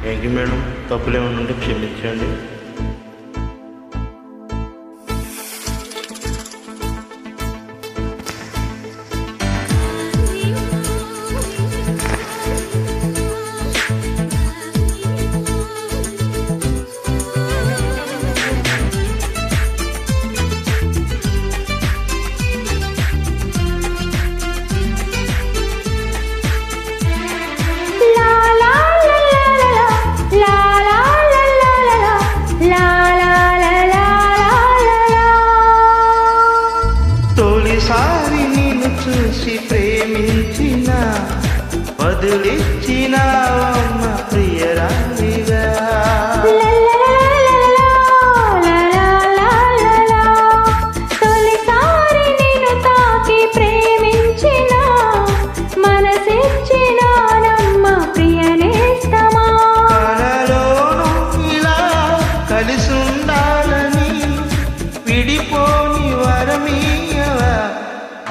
Thank you madam. తప్పులేమన్నా ఉంటే క్షమించండి. తొలిసారి నిన్ను చూసి ప్రేమించిన వదిలిచ్చిన అమ్మ ప్రియరాలిగా, తొలిసారి నిన్ను తాకి ప్రేమించిన మనసిచ్చిన నమ్మ ప్రియనేస్తమా, కలలోను ఇలా కలిసుండాలని విడిపోని వరమీయవా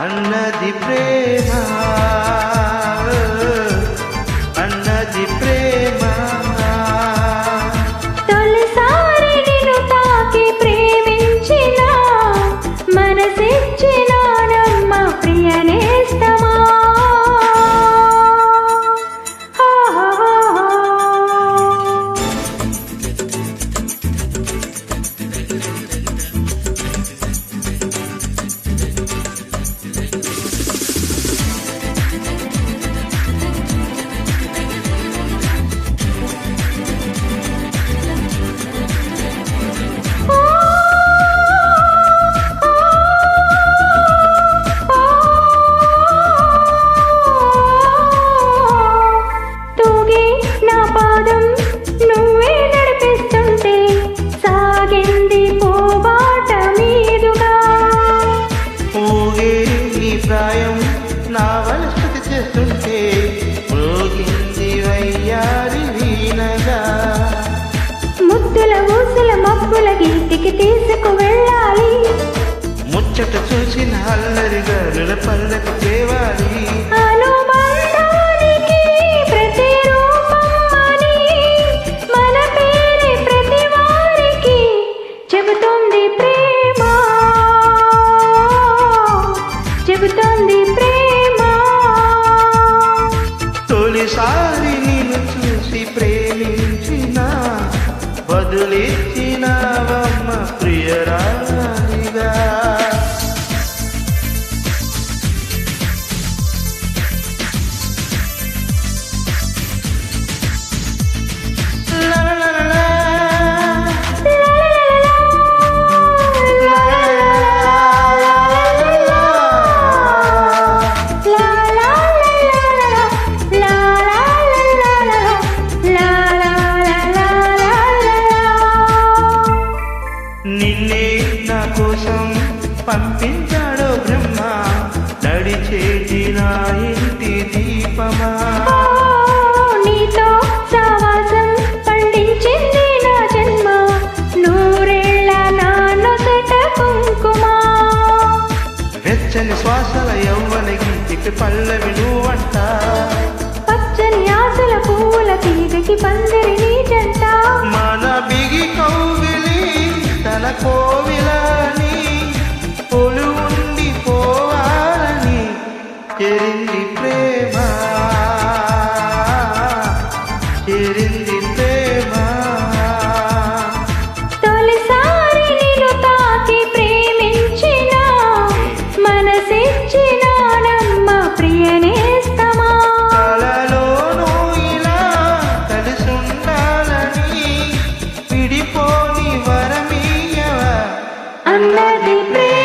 అన్నది ప్రేమ, అన్నది ప్రేమ. తొలిసారి నిన్ను తాకి ప్రేమించిన మనసిచ్చిన నమ్మ ప్రియనేస్తమా. ప్రాయం నా వలసతి చేస్తుంటే మ్రోగింది వయ్యారి వీణగా, ముద్దుల ఊసుల మబ్బుల గీతికి తీసుకు వెళ్ళాలి, ముచ్చట చూసిన అల్లరి గారుల పల్లెకు తేవాలి, అనుబంధానికి ప్రతిరూపమని మన పేరే ప్రతి వారికి చెబుతుంది ప్రేమ, చెబుతుంది ప్రేమ. తొలిసారి నిన్ను చూసి ప్రేమించిన వదిలిచ్చినవమ్మ ప్రియరాలిగా. నిన్నే నా కోసం పంపించాడో బ్రహ్మ, నడిచేటి నా ఇంటి దీపమా, నీతో సావాసం పండించింది నా జన్మ, నూరేళ్ల నా నొసట కుంకుమా, వెచ్చని శ్వాసల యవ్వన గీతికి పల్లవి నువ్వంట, పచ్చని ఆశల పూల తీగకి పందిరి నీ జంట, మన బిగి కౌగిలి తన కోవిలని పొలు ఉండి పోవాలని చేరింది ప్రేమ, చేరింది ప్రేమ. తొలిసారి నిన్ను తాకి ప్రేమించిన మనసిచ్చిన నమ్మ ప్రియనేస్తమా, కలలోను ఇలా కలిసుండాలని విడిపోని వరమీయవా అన్నది ప్రేమ.